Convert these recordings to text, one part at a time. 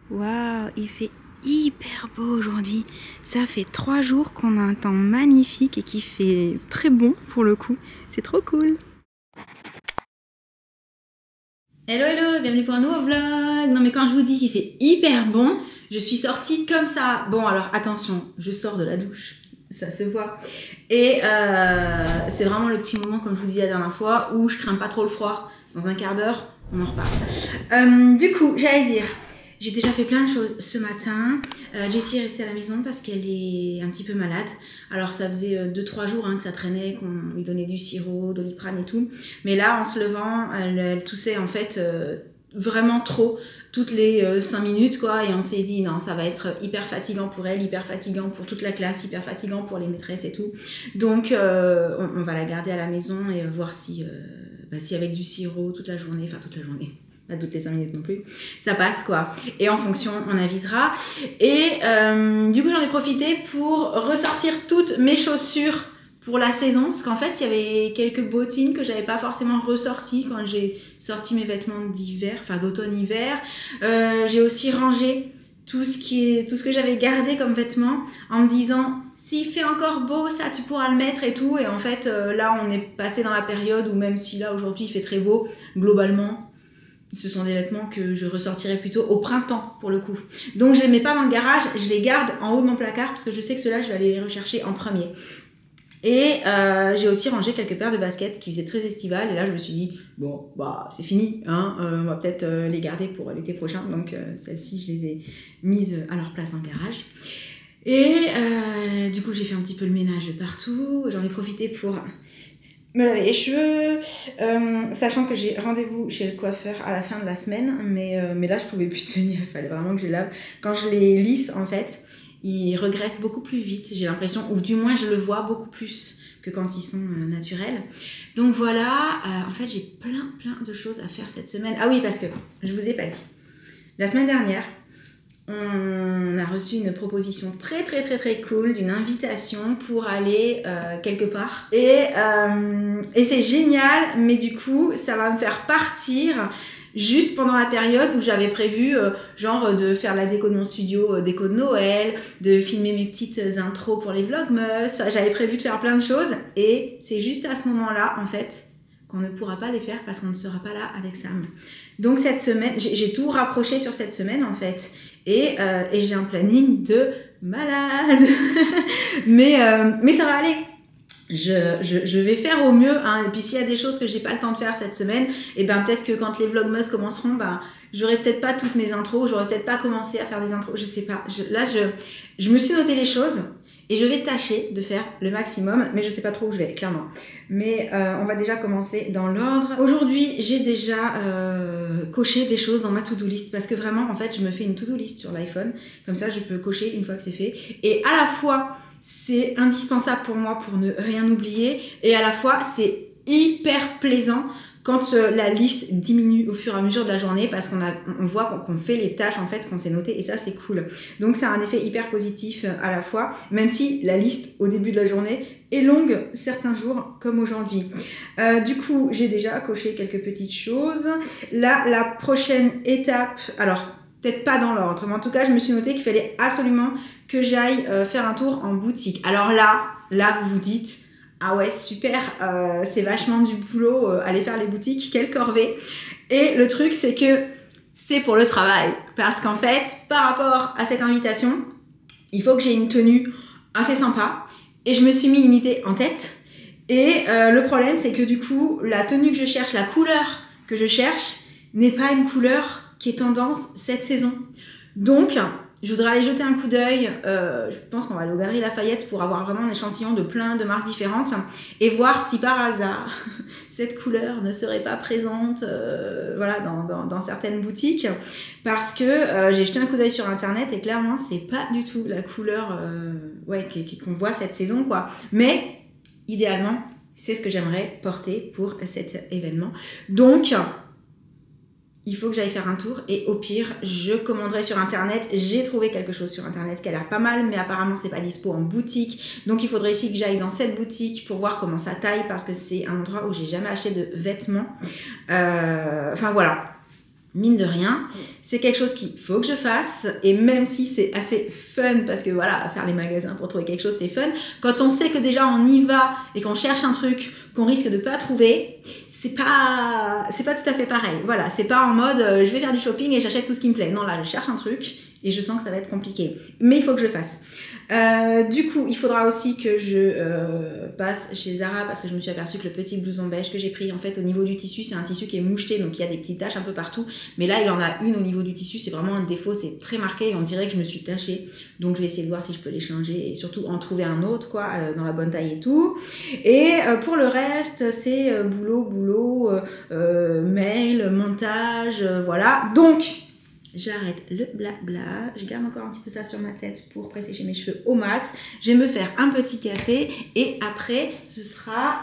Waouh, il fait hyper beau aujourd'hui. Ça fait 3 jours qu'on a un temps magnifique et qui fait très bon pour le coup. C'est trop cool. Hello hello, bienvenue pour un nouveau vlog. Non mais quand je vous dis qu'il fait hyper bon, je suis sortie comme ça. Bon alors attention, je sors de la douche, ça se voit. Et c'est vraiment le petit moment, comme je vous disais la dernière fois, où je crains pas trop le froid. Dans un quart d'heure, on en reparle. Du coup, j'allais dire, j'ai déjà fait plein de choses ce matin. Jessie est restée à la maison parce qu'elle est un petit peu malade. Alors ça faisait 2-3 jours que ça traînait, qu'on lui donnait du sirop, Doliprane et tout. Mais là, en se levant, elle toussait en fait vraiment trop, toutes les 5 minutes quoi. Et on s'est dit non, ça va être hyper fatigant pour elle, hyper fatigant pour toute la classe, hyper fatigant pour les maîtresses et tout. Donc on va la garder à la maison et voir si avec du sirop toute la journée, pas toutes les 5 minutes non plus, ça passe quoi. Et en fonction, on avisera. Et du coup, j'en ai profité pour ressortir toutes mes chaussures pour la saison, parce qu'en fait, il y avait quelques bottines que j'avais pas forcément ressorties quand j'ai sorti mes vêtements d'hiver, enfin d'automne-hiver. J'ai aussi rangé tout ce que j'avais gardé comme vêtements en me disant s'il fait encore beau, ça tu pourras le mettre et tout. Et en fait, là, on est passé dans la période où même si là aujourd'hui il fait très beau, globalement, ce sont des vêtements que je ressortirai plutôt au printemps pour le coup. Donc je les mets pas dans le garage, je les garde en haut de mon placard parce que je sais que ceux-là je vais aller les rechercher en premier. Et j'ai aussi rangé quelques paires de baskets qui faisaient très estival. Et là je me suis dit bon bah c'est fini, hein, on va peut-être les garder pour l'été prochain. Donc celles-ci je les ai mises à leur place en garage. Et du coup j'ai fait un petit peu le ménage partout. J'en ai profité pour me laver les cheveux, sachant que j'ai rendez-vous chez le coiffeur à la fin de la semaine, mais là je pouvais plus tenir, il fallait vraiment que je les lave. Quand je les lisse en fait, ils regressent beaucoup plus vite, j'ai l'impression, ou du moins je le vois beaucoup plus que quand ils sont naturels. Donc voilà, en fait j'ai plein de choses à faire cette semaine. Ah oui, parce que je vous ai pas dit, la semaine dernière, on a reçu une proposition très cool d'une invitation pour aller quelque part et c'est génial, mais du coup ça va me faire partir juste pendant la période où j'avais prévu genre de faire la déco de mon studio, déco de Noël, de filmer mes petites intros pour les vlogmas. Enfin, j'avais prévu de faire plein de choses et c'est juste à ce moment-là en fait qu'on ne pourra pas les faire parce qu'on ne sera pas là avec Sam. Donc cette semaine, j'ai tout rapproché sur cette semaine en fait. Et j'ai un planning de malade. mais ça va aller. Je vais faire au mieux. Hein. Et puis s'il y a des choses que j'ai pas le temps de faire cette semaine, et ben peut-être que quand les vlogmas commenceront, ben, j'aurai peut-être pas toutes mes intros, j'aurai peut-être pas commencé à faire des intros, je sais pas. Je me suis noté les choses. Et je vais tâcher de faire le maximum, mais je sais pas trop où je vais, clairement. Mais on va déjà commencer dans l'ordre. Aujourd'hui, j'ai déjà coché des choses dans ma to-do list, parce que vraiment, en fait, je me fais une to-do list sur l'iPhone. Comme ça, je peux cocher une fois que c'est fait. Et à la fois, c'est indispensable pour moi pour ne rien oublier, et à la fois, c'est hyper plaisant quand la liste diminue au fur et à mesure de la journée parce qu'on voit qu'on fait les tâches en fait qu'on s'est notées et ça c'est cool. Donc c'est un effet hyper positif à la fois, même si la liste au début de la journée est longue certains jours comme aujourd'hui. Du coup j'ai déjà coché quelques petites choses. Là la prochaine étape, alors peut-être pas dans l'ordre, mais en tout cas je me suis noté qu'il fallait absolument que j'aille faire un tour en boutique. Alors là vous vous dites ah ouais super, c'est vachement du boulot, aller faire les boutiques, quelle corvée. Et le truc c'est que c'est pour le travail, parce qu'en fait par rapport à cette invitation il faut que j'ai une tenue assez sympa et je me suis mis une idée en tête et le problème c'est que du coup la tenue que je cherche, la couleur que je cherche n'est pas une couleur qui est tendance cette saison. Donc je voudrais aller jeter un coup d'œil, je pense qu'on va aller aux Galeries Lafayette pour avoir vraiment un échantillon de plein de marques différentes et voir si par hasard cette couleur ne serait pas présente voilà, dans certaines boutiques, parce que j'ai jeté un coup d'œil sur internet et clairement c'est pas du tout la couleur ouais, qu'on voit cette saison quoi. Mais idéalement c'est ce que j'aimerais porter pour cet événement. Donc il faut que j'aille faire un tour et au pire, je commanderai sur internet. J'ai trouvé quelque chose sur internet qui a l'air pas mal, mais apparemment c'est pas dispo en boutique. Donc il faudrait ici que j'aille dans cette boutique pour voir comment ça taille parce que c'est un endroit où j'ai jamais acheté de vêtements. Enfin voilà. mine de rien, c'est quelque chose qu'il faut que je fasse, et même si c'est assez fun, parce que voilà, faire les magasins pour trouver quelque chose, c'est fun, quand on sait que déjà on y va et qu'on cherche un truc qu'on risque de pas trouver, c'est pas tout à fait pareil. Voilà, c'est pas en mode je vais faire du shopping et j'achète tout ce qui me plaît. Non, là, je cherche un truc et je sens que ça va être compliqué. Mais il faut que je fasse. Du coup, il faudra aussi que je passe chez Zara parce que je me suis aperçue que le petit blouson beige que j'ai pris, en fait, au niveau du tissu, c'est un tissu qui est moucheté, donc il y a des petites taches un peu partout. Mais là, il en a une au niveau du tissu, c'est vraiment un défaut, c'est très marqué et on dirait que je me suis tachée. Donc, je vais essayer de voir si je peux les changer et surtout en trouver un autre, quoi, dans la bonne taille et tout. Et pour le reste, c'est boulot, mail, montage, voilà. Donc, j'arrête le blabla, je garde encore un petit peu ça sur ma tête pour pressécher mes cheveux au max. Je vais me faire un petit café et après, ce sera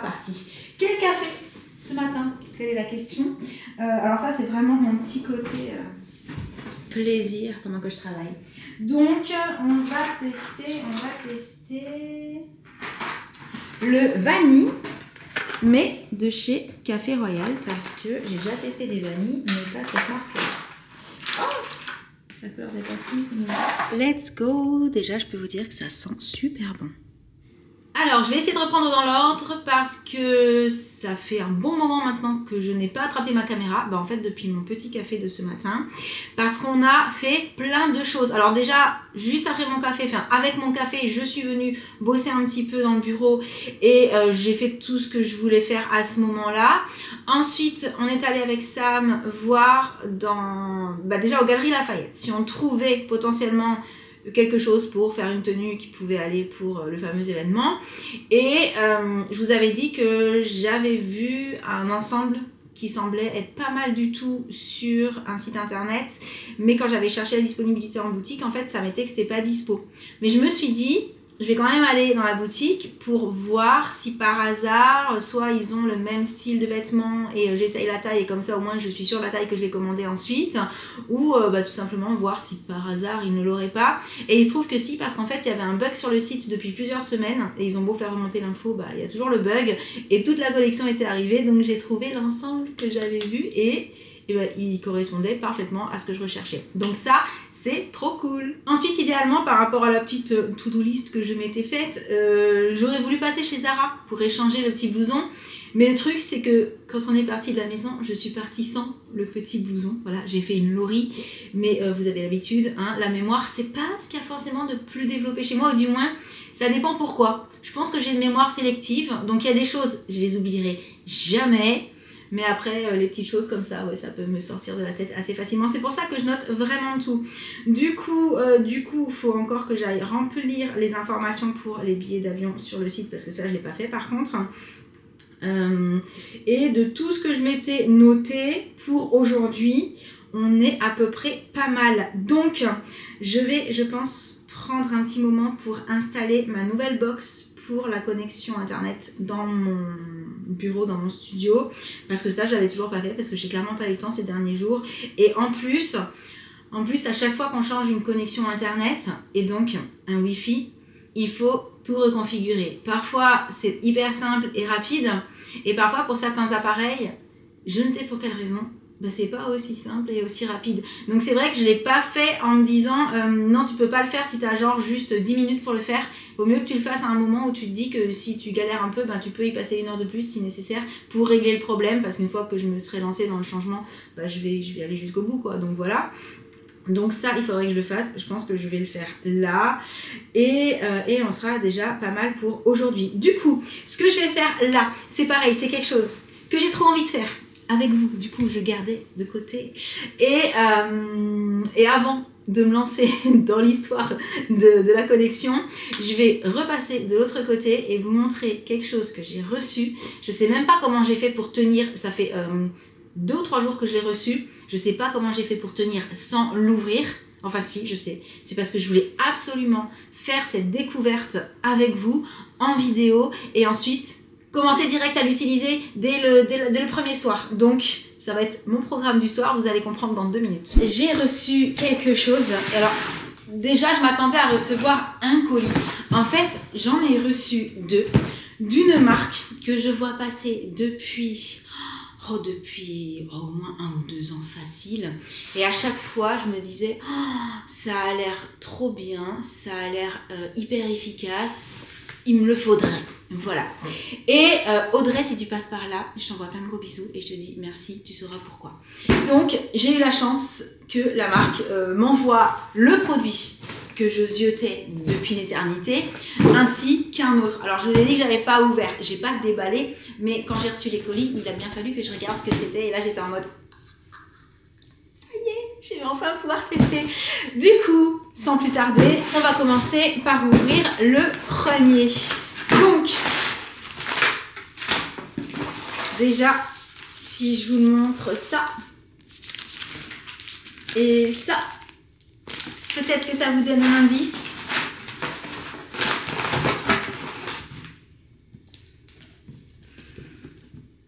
parti. Quel café ce matin? Quelle est la question? Alors ça, c'est vraiment mon petit côté plaisir pendant que je travaille. Donc, on va tester le vanille, mais de chez Café Royal, parce que j'ai déjà testé des vanilles, mais pas cette marque. Oh, la couleur des papiers, c'est mieux. Let's go. Déjà, je peux vous dire que ça sent super bon. Alors, je vais essayer de reprendre dans l'ordre parce que ça fait un bon moment maintenant que je n'ai pas attrapé ma caméra. En fait, depuis mon petit café de ce matin. Parce qu'on a fait plein de choses. Alors déjà, juste après mon café, avec mon café, je suis venue bosser un petit peu dans le bureau. Et j'ai fait tout ce que je voulais faire à ce moment-là. Ensuite, on est allé avec Sam voir déjà aux Galeries Lafayette. Si on trouvait potentiellement quelque chose pour faire une tenue qui pouvait aller pour le fameux événement. Et je vous avais dit que j'avais vu un ensemble qui semblait être pas mal du tout sur un site internet, mais quand j'avais cherché la disponibilité en boutique, en fait, ça mettait que c'était pas dispo. Mais je me suis dit, je vais quand même aller dans la boutique pour voir si par hasard, soit ils ont le même style de vêtements et j'essaye la taille et comme ça au moins je suis sûre de la taille que je vais commander ensuite, ou tout simplement voir si par hasard ils ne l'auraient pas. Et il se trouve que si, parce qu'en fait il y avait un bug sur le site depuis plusieurs semaines et ils ont beau faire remonter l'info, il y a toujours le bug et toute la collection était arrivée, donc j'ai trouvé l'ensemble que j'avais vu et il correspondait parfaitement à ce que je recherchais. Donc ça, c'est trop cool. Ensuite, idéalement, par rapport à la petite to-do list que je m'étais faite, j'aurais voulu passer chez Zara pour échanger le petit blouson. Mais le truc, c'est que quand on est parti de la maison, je suis partie sans le petit blouson. Voilà, j'ai fait une lorie. Mais vous avez l'habitude, la mémoire, c'est pas ce qu'il y a forcément de plus développé chez moi, ou du moins, ça dépend pourquoi. Je pense que j'ai une mémoire sélective. Donc il y a des choses, je les oublierai jamais. Mais après, les petites choses comme ça, ouais, ça peut me sortir de la tête assez facilement. C'est pour ça que je note vraiment tout. Du coup, il faut encore que j'aille remplir les informations pour les billets d'avion sur le site, parce que ça, je ne l'ai pas fait par contre. Et de tout ce que je m'étais noté pour aujourd'hui, on est à peu près pas mal. Donc, je vais, je pense, prendre un petit moment pour installer ma nouvelle box pour la connexion internet dans mon bureau, dans mon studio, parce que ça j'avais toujours pas fait, parce que j'ai clairement pas eu le temps ces derniers jours, et en plus à chaque fois qu'on change une connexion internet et donc un wifi, il faut tout reconfigurer. Parfois c'est hyper simple et rapide, et parfois pour certains appareils, je ne sais pour quelle raison, c'est pas aussi simple et aussi rapide. Donc c'est vrai que je l'ai pas fait en me disant non, tu peux pas le faire si tu as genre juste 10 minutes pour le faire. Vaut mieux que tu le fasses à un moment où tu te dis que si tu galères un peu, tu peux y passer 1 heure de plus si nécessaire pour régler le problème, parce qu'une fois que je me serai lancée dans le changement, je vais aller jusqu'au bout, quoi. Donc voilà. Donc ça, il faudrait que je le fasse. Je pense que je vais le faire là. Et on sera déjà pas mal pour aujourd'hui. Du coup, ce que je vais faire là, c'est pareil, c'est quelque chose que j'ai trop envie de faire avec vous. Du coup, je gardais de côté. Et avant de me lancer dans l'histoire de la connexion, je vais repasser de l'autre côté et vous montrer quelque chose que j'ai reçu. Je sais même pas comment j'ai fait pour tenir. Ça fait 2 ou 3 jours que je l'ai reçu. Je sais pas comment j'ai fait pour tenir sans l'ouvrir. Enfin si, je sais. C'est parce que je voulais absolument faire cette découverte avec vous en vidéo et ensuite commencer direct à l'utiliser dès le premier soir. Donc ça va être mon programme du soir, vous allez comprendre dans 2 minutes. J'ai reçu quelque chose. Alors déjà je m'attendais à recevoir un colis. En fait j'en ai reçu 2 d'une marque que je vois passer depuis depuis au moins 1 ou 2 ans facile. Et à chaque fois, je me disais, ça a l'air trop bien, ça a l'air hyper efficace, il me le faudrait. Voilà. Et Audrey, si tu passes par là, je t'envoie plein de gros bisous et je te dis merci, tu sauras pourquoi. Donc, j'ai eu la chance que la marque m'envoie le produit que je ziotais depuis l'éternité, ainsi qu'un autre. Alors, je vous ai dit que je n'avais pas ouvert, j'ai pas déballé, mais quand j'ai reçu les colis, il a bien fallu que je regarde ce que c'était. Et là, j'étais en mode, ça y est, je vais enfin pouvoir tester. Du coup, sans plus tarder, on va commencer par ouvrir le premier. Donc, déjà, si je vous montre ça et ça, peut-être que ça vous donne un indice.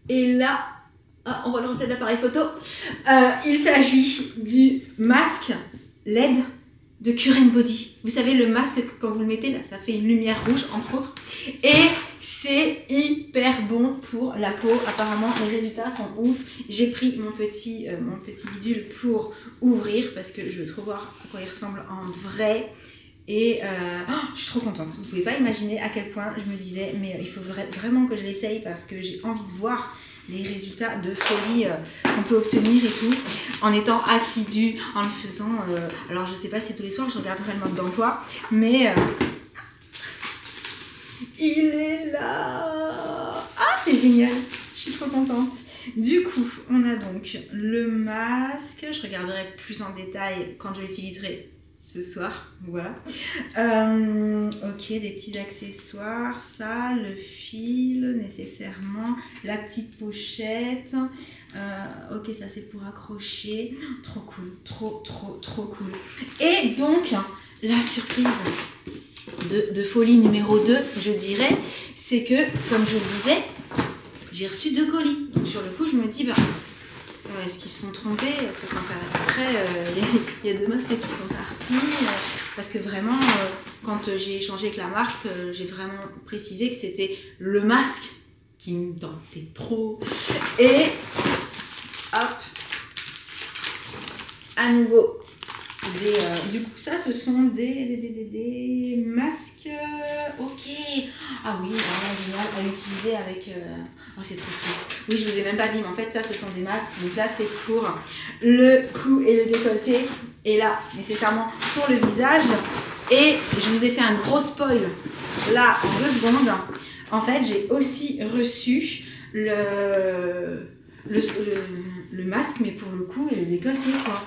Et là, on voit le reflet de l'appareil photo. Il s'agit du masque LED de Cure Body. Vous savez, le masque, quand vous le mettez, là, ça fait une lumière rouge, entre autres. Et c'est hyper bon pour la peau. Apparemment, les résultats sont ouf. J'ai pris mon petit bidule pour ouvrir parce que je veux trop voir à quoi il ressemble en vrai. Et je suis trop contente. Vous ne pouvez pas imaginer à quel point je me disais, mais il faut vraiment que je l'essaye parce que j'ai envie de voir les résultats de folie qu'on peut obtenir et tout, en étant assidue, en le faisant. Alors je sais pas si tous les soirs je regarderai le mode d'emploi, mais il est là. Ah, c'est génial, je suis trop contente. Du coup, on a donc le masque, je regarderai plus en détail quand je l'utiliserai ce soir, voilà. Ok, des petits accessoires, ça, le fil nécessairement, la petite pochette. Ok, ça c'est pour accrocher. Trop cool, trop cool. Et donc, la surprise de folie numéro 2, je dirais, c'est que, comme je le disais, j'ai reçu 2 colis. Donc sur le coup, je me dis, est-ce qu'ils se sont trompés? Est-ce que sans faire exprès, il y a 2 masques qui sont partis? Parce que vraiment, quand j'ai échangé avec la marque, j'ai vraiment précisé que c'était le masque qui me tentait trop. Et hop, à nouveau, du coup, ça, ce sont des masques. Ok. Ah oui, vraiment génial à utiliser avec. Oh, c'est trop cool. Oui, je vous ai même pas dit, mais en fait, ça, ce sont des masques. Donc là, c'est pour le cou et le décolleté. Et là, nécessairement pour le visage. Et je vous ai fait un gros spoil là en 2 secondes. En fait, j'ai aussi reçu le masque, mais pour le cou et le décolleté, quoi.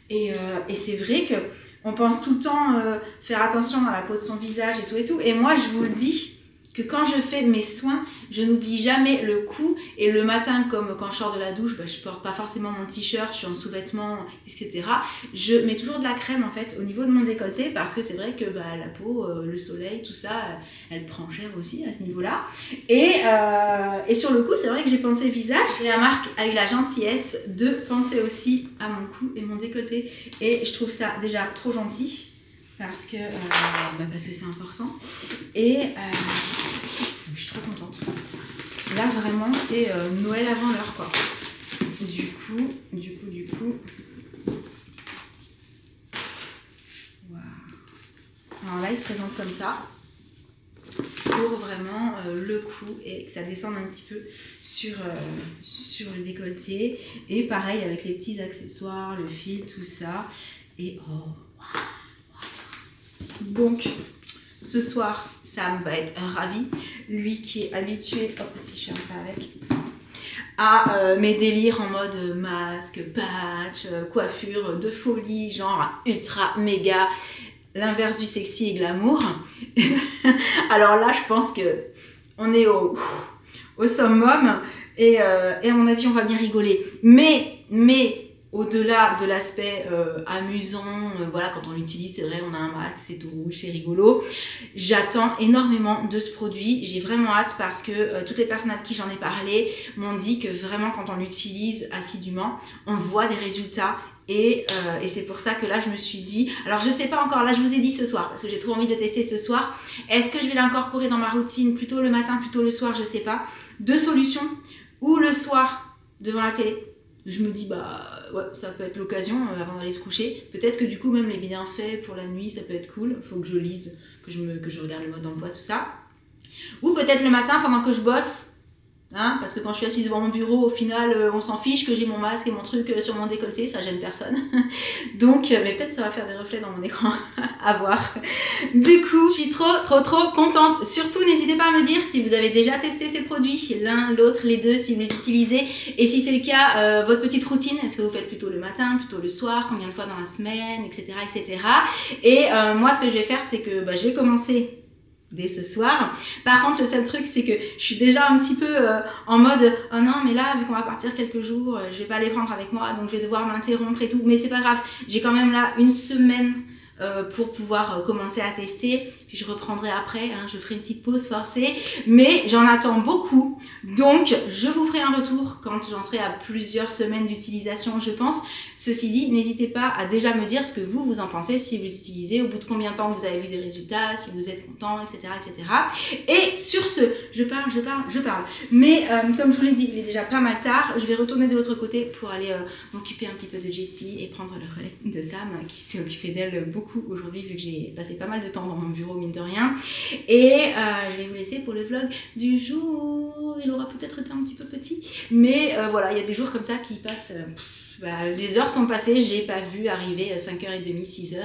Et c'est vrai qu'on pense tout le temps faire attention à la peau de son visage et tout. Et moi, je vous le dis, que quand je fais mes soins, je n'oublie jamais le cou. Et le matin, comme quand je sors de la douche, je porte pas forcément mon t-shirt, je suis en sous-vêtements, etc. Je mets toujours de la crème en fait au niveau de mon décolleté parce que c'est vrai que la peau, le soleil, tout ça, elle prend cher aussi à ce niveau-là. Et sur le coup, c'est vrai que j'ai pensé visage. Et la marque a eu la gentillesse de penser aussi à mon cou et mon décolleté. Et je trouve ça déjà trop gentil. Parce que c'est important. Et je suis trop contente. Là, vraiment, c'est Noël avant l'heure, quoi. Du coup. Waouh. Alors là, il se présente comme ça. Pour vraiment le cou et que ça descende un petit peu sur le décolleté. Et pareil, avec les petits accessoires, le fil, tout ça. Et oh, waouh. Donc, ce soir, Sam va être ravi. Lui qui est habitué, si je fais ça avec, à mes délires en mode masque, patch, coiffure de folie, genre ultra méga, l'inverse du sexy et glamour. Alors là, je pense que on est au summum et à mon avis, on va bien rigoler. Mais au-delà de l'aspect amusant, voilà, quand on l'utilise, c'est vrai, on a un masque, c'est tout rouge, c'est rigolo. J'attends énormément de ce produit. J'ai vraiment hâte parce que toutes les personnes à qui j'en ai parlé m'ont dit que vraiment, quand on l'utilise assidûment, on voit des résultats. Et c'est pour ça que là, je me suis dit... Alors, je sais pas encore, là, je vous ai dit ce soir, parce que j'ai trop envie de tester ce soir. Est-ce que je vais l'incorporer dans ma routine, plutôt le matin, plutôt le soir, je sais pas. 2 solutions. Ou le soir... devant la télé. Je me dis, bah ouais, ça peut être l'occasion avant d'aller se coucher. Peut-être que du coup, même les bienfaits pour la nuit, ça peut être cool. Il faut que je lise, que je regarde le mode d'emploi, tout ça. Ou peut-être le matin pendant que je bosse. Hein, parce que quand je suis assise devant mon bureau, au final, on s'en fiche que j'ai mon masque et mon truc sur mon décolleté, ça gêne personne. Donc, mais peut-être ça va faire des reflets dans mon écran, à voir. Du coup, je suis trop contente. Surtout, n'hésitez pas à me dire si vous avez déjà testé ces produits, l'un, l'autre, les deux, si vous les utilisez. Et si c'est le cas, votre petite routine, est-ce que vous faites plutôt le matin, plutôt le soir, combien de fois dans la semaine, etc. etc. Et moi, ce que je vais faire, c'est que je vais commencer dès ce soir. Par contre, le seul truc, c'est que je suis déjà un petit peu en mode « Oh non, mais là, vu qu'on va partir quelques jours, je vais pas les prendre avec moi, donc je vais devoir m'interrompre et tout. » Mais c'est pas grave, j'ai quand même là une semaine pour pouvoir commencer à tester. Puis je reprendrai après, hein, je ferai une petite pause forcée. Mais j'en attends beaucoup. Donc, je vous ferai un retour quand j'en serai à plusieurs semaines d'utilisation, je pense. Ceci dit, n'hésitez pas à déjà me dire ce que vous en pensez, si vous utilisez, au bout de combien de temps vous avez vu des résultats, si vous êtes content, etc. etc. Et sur ce, je parle. Mais comme je vous l'ai dit, il est déjà pas mal tard. Je vais retourner de l'autre côté pour aller m'occuper un petit peu de Jessie et prendre le relais de Sam, qui s'est occupé d'elle beaucoup aujourd'hui, vu que j'ai passé pas mal de temps dans mon bureau, mine de rien. Et je vais vous laisser pour le vlog du jour. Il aura peut-être été un petit peu petit, mais voilà, il y a des jours comme ça qui passent. Les heures sont passées, j'ai pas vu arriver 5h30, 6h,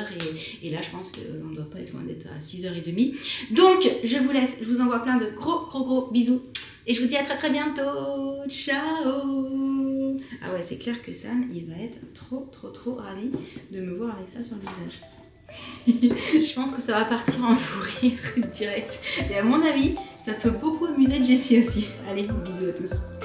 et là je pense qu'on ne doit pas être loin d'être à 6h30. Donc je vous laisse, je vous envoie plein de gros bisous, et je vous dis à très bientôt. Ciao. Ah ouais, c'est clair que Sam, il va être trop ravi de me voir avec ça sur le visage. Je pense que ça va partir en fou rire direct. Et à mon avis, ça peut beaucoup amuser Jessie aussi. Allez, bisous à tous.